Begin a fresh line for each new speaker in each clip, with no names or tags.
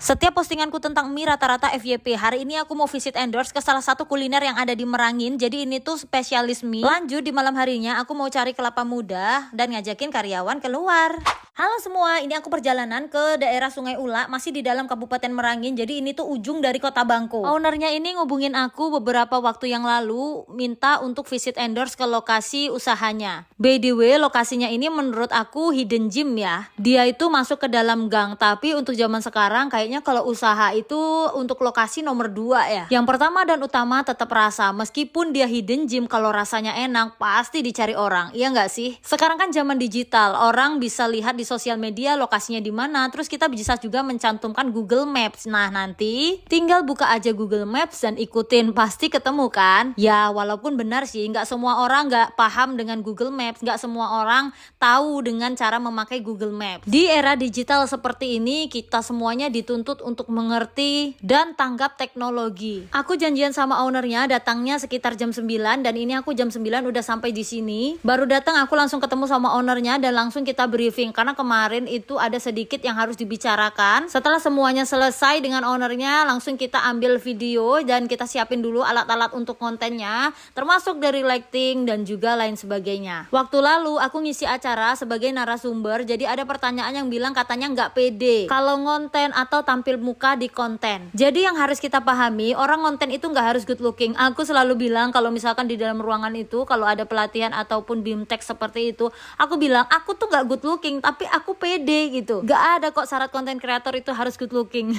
Setiap postinganku tentang mie rata-rata FYP. Hari ini aku mau visit endorse ke salah satu kuliner yang ada di Merangin. Jadi ini tuh spesialis mie. Lanjut di malam harinya aku mau cari kelapa muda dan ngajakin karyawan keluar. Halo semua, ini aku perjalanan ke daerah Sungai Ula, masih di dalam Kabupaten Merangin. Jadi ini tuh ujung dari Kota Bangko. Ownernya ini ngubungin aku beberapa waktu yang lalu, minta untuk visit endorse ke lokasi usahanya. By the way, lokasinya ini menurut aku hidden gem ya. Dia itu masuk ke dalam gang, tapi untuk zaman sekarang kayaknya kalau usaha itu untuk lokasi nomor 2 ya. Yang pertama dan utama tetap rasa. Meskipun dia hidden gem, kalau rasanya enak pasti dicari orang. Iya nggak sih? Sekarang kan zaman digital, orang bisa lihat di sosial media lokasinya di mana, terus kita bisa juga mencantumkan Google Maps. Nah, nanti tinggal buka aja Google Maps dan ikutin, pasti ketemu kan? Ya, walaupun benar sih, nggak semua orang nggak paham dengan Google Maps, nggak semua orang tahu dengan cara memakai Google Maps. Di era digital seperti ini, kita semuanya dituntut untuk mengerti dan tanggap teknologi. Aku janjian sama ownernya datangnya sekitar jam 9 dan ini aku jam 9 udah sampai di sini. Baru datang aku langsung ketemu sama ownernya dan langsung kita briefing karena kemarin itu ada sedikit yang harus dibicarakan. Setelah semuanya selesai dengan ownernya, langsung kita ambil video dan kita siapin dulu alat-alat untuk kontennya, termasuk dari lighting dan juga lain sebagainya. Waktu lalu aku ngisi acara sebagai narasumber, jadi ada pertanyaan yang bilang katanya nggak pede kalau ngonten atau tampil muka di konten. Jadi yang harus kita pahami, orang ngonten itu nggak harus good looking. Aku selalu bilang kalau misalkan di dalam ruangan itu, kalau ada pelatihan ataupun bimtek seperti itu, aku bilang aku tuh nggak good looking, tapi aku pede gitu. Gak ada kok syarat konten kreator itu harus good looking.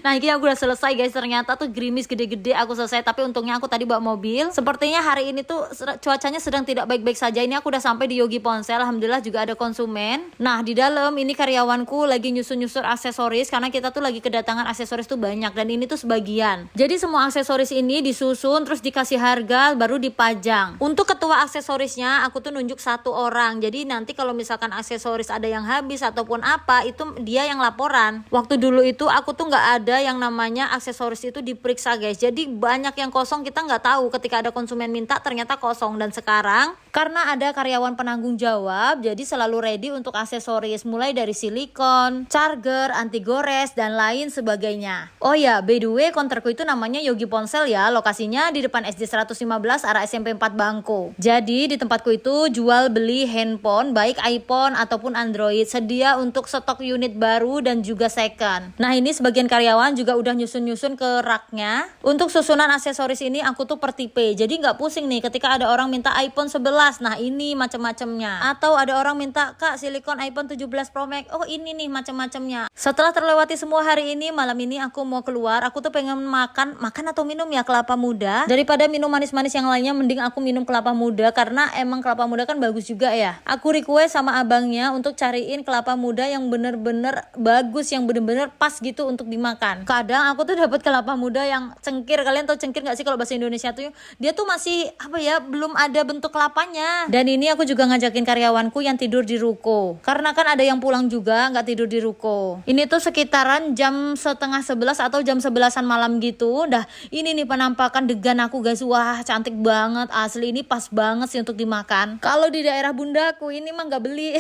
Nah, ini aku udah selesai guys. Ternyata tuh gerimis gede-gede aku selesai. Tapi untungnya aku tadi bawa mobil. Sepertinya hari ini tuh cuacanya sedang tidak baik-baik saja. Ini aku udah sampai di Yogi Ponsel. Alhamdulillah juga ada konsumen. Nah, di dalam ini karyawanku lagi nyusun-nyusun aksesoris. Karena kita tuh lagi kedatangan aksesoris tuh banyak. Dan ini tuh sebagian. Jadi semua aksesoris ini disusun terus dikasih harga baru dipajang. Untuk ketua aksesorisnya aku tuh nunjuk 1 orang. Jadi nanti kalau misalkan aksesoris ada yang habis ataupun apa, itu dia yang laporan. Waktu dulu itu aku tuh nggak ada yang namanya aksesoris itu diperiksa guys. Jadi banyak yang kosong, kita nggak tahu ketika ada konsumen minta ternyata kosong. Dan sekarang karena ada karyawan penanggung jawab, jadi selalu ready untuk aksesoris mulai dari silikon, charger, anti gores dan lain sebagainya. Oh ya, by the way konterku itu namanya Yogi Ponsel ya. Lokasinya di depan SD 115 arah SMP 4 Bangko. Jadi di tempatku itu jual beli handphone baik iPhone ataupun Android, sedia untuk stok unit baru dan juga second. Nah, ini sebagian karyawan juga udah nyusun-nyusun ke raknya. Untuk susunan aksesoris ini aku tuh per tipe, jadi nggak pusing nih ketika ada orang minta iPhone 11. Nah, ini macam-macamnya. Atau ada orang minta, Kak, silikon iPhone 17 Pro Max. Oh, ini nih macam-macamnya. Setelah terlewati semua hari ini, malam ini aku mau keluar. Aku tuh pengen makan atau minum ya kelapa muda. Daripada minum manis-manis yang lainnya, mending aku minum kelapa muda karena emang kelapa muda kan bagus juga ya. Aku request sama abangnya untuk cariin kelapa muda yang bener-bener bagus, yang bener-bener pas gitu untuk dimakan. Kadang aku tuh dapat kelapa muda yang cengkir. Kalian tahu cengkir nggak sih kalau bahasa Indonesia tuh? Dia tuh masih apa ya, belum ada bentuk kelapanya. Dan ini aku juga ngajakin karyawanku yang tidur di ruko, karena kan ada yang pulang juga nggak tidur di ruko. Ini tuh sekitaran jam setengah 11 atau jam 11-an malam gitu. Dah ini nih penampakan degan aku guys. Wah, cantik banget asli, ini pas banget sih untuk dimakan. Kalau di daerah bundaku ini mah nggak beli.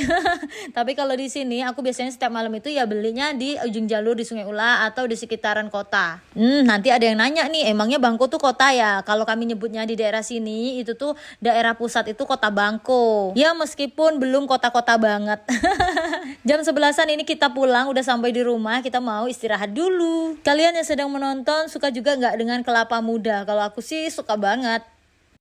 Tapi kalau di sini aku biasanya setiap malam itu ya belinya di ujung jalur di Sungai Ula atau di sekitaran kota. Nanti ada yang nanya nih, emangnya Bangko tuh kota ya? Kalau kami nyebutnya di daerah sini itu tuh daerah pusat itu kota Bangko. Ya meskipun belum kota-kota banget. Jam 11-an ini kita pulang, udah sampai di rumah, kita mau istirahat dulu. Kalian yang sedang menonton suka juga nggak dengan kelapa muda? Kalau aku sih suka banget.